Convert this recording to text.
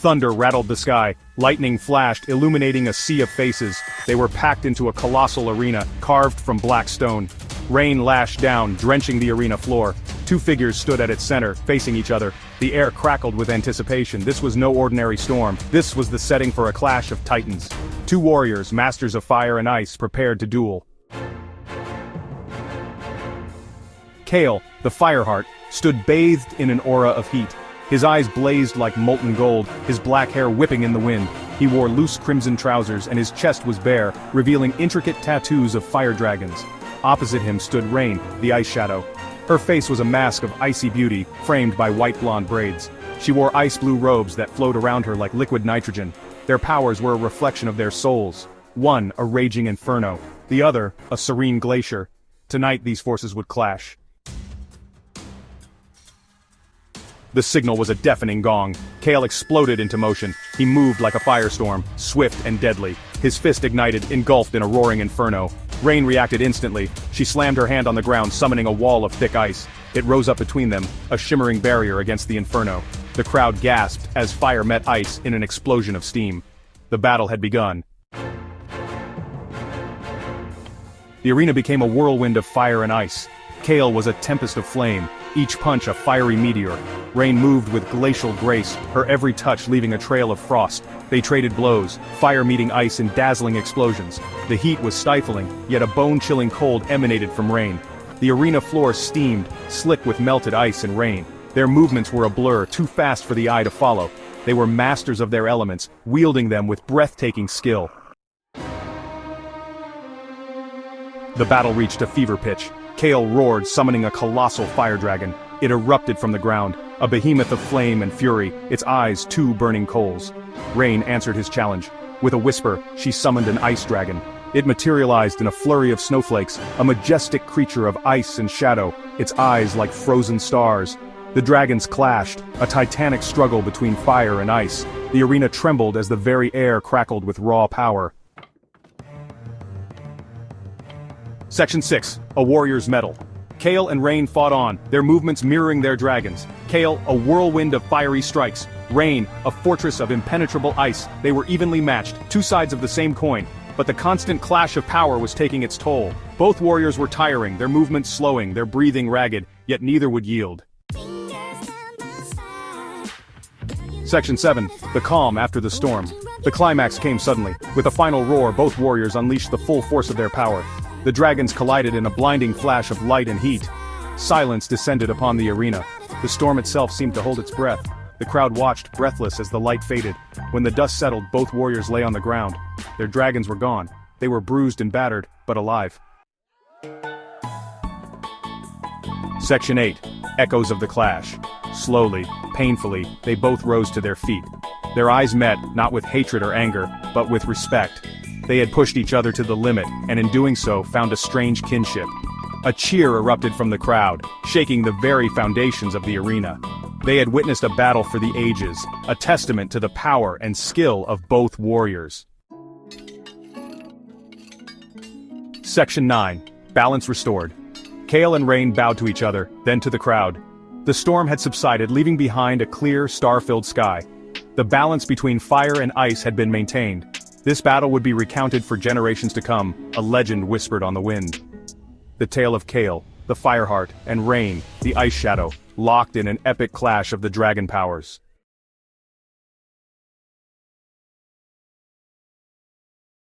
Thunder rattled the sky, lightning flashed, illuminating a sea of faces. They were packed into a colossal arena, carved from black stone. Rain lashed down, drenching the arena floor. Two figures stood at its center, facing each other. The air crackled with anticipation. This was no ordinary storm. This was the setting for a clash of titans. Two warriors, masters of fire and ice, prepared to duel. Kael, the Fireheart, stood bathed in an aura of heat. His eyes blazed like molten gold, his black hair whipping in the wind. He wore loose crimson trousers and his chest was bare, revealing intricate tattoos of fire dragons. Opposite him stood Raine, the Ice Shadow. Her face was a mask of icy beauty, framed by white blonde braids. She wore ice blue robes that flowed around her like liquid nitrogen. Their powers were a reflection of their souls. One, a raging inferno. The other, a serene glacier. Tonight these forces would clash. The signal was a deafening gong. Kael exploded into motion. He moved like a firestorm, swift and deadly. His fist ignited, engulfed in a roaring inferno. Raine reacted instantly. She slammed her hand on the ground, summoning a wall of thick ice. It rose up between them, a shimmering barrier against the inferno. The crowd gasped as fire met ice in an explosion of steam. The battle had begun. The arena became a whirlwind of fire and ice. Kael was a tempest of flame, each punch a fiery meteor. Raine moved with glacial grace, her every touch leaving a trail of frost. They traded blows, fire meeting ice in dazzling explosions. The heat was stifling, yet a bone-chilling cold emanated from Raine. The arena floor steamed, slick with melted ice and rain. Their movements were a blur, too fast for the eye to follow. They were masters of their elements, wielding them with breathtaking skill. The battle reached a fever pitch. Kael roared, summoning a colossal fire dragon. It erupted from the ground, a behemoth of flame and fury, its eyes two burning coals. Raine answered his challenge. With a whisper, she summoned an ice dragon. It materialized in a flurry of snowflakes, a majestic creature of ice and shadow, its eyes like frozen stars. The dragons clashed, a titanic struggle between fire and ice. The arena trembled as the very air crackled with raw power. Section 6, A Warrior's Medal. Kael and Raine fought on, their movements mirroring their dragons. Kael, a whirlwind of fiery strikes. Raine, a fortress of impenetrable ice. They were evenly matched, two sides of the same coin. But the constant clash of power was taking its toll. Both warriors were tiring, their movements slowing, their breathing ragged, yet neither would yield. Section 7, The Calm After the Storm. The climax came suddenly. With a final roar, both warriors unleashed the full force of their power. The dragons collided in a blinding flash of light and heat. Silence descended upon the arena. The storm itself seemed to hold its breath. The crowd watched, breathless as the light faded. When the dust settled, both warriors lay on the ground. Their dragons were gone. They were bruised and battered, but alive. Section 8, Echoes of the Clash. Slowly, painfully, they both rose to their feet. Their eyes met, not with hatred or anger, but with respect. They had pushed each other to the limit, and in doing so, found a strange kinship. A cheer erupted from the crowd, shaking the very foundations of the arena. They had witnessed a battle for the ages, a testament to the power and skill of both warriors. Section 9, Balance Restored. Kael and Raine bowed to each other, then to the crowd. The storm had subsided, leaving behind a clear, star-filled sky. The balance between fire and ice had been maintained. This battle would be recounted for generations to come, a legend whispered on the wind. The tale of Kael, the Fireheart, and Raine, the Ice Shadow, locked in an epic clash of the dragon powers.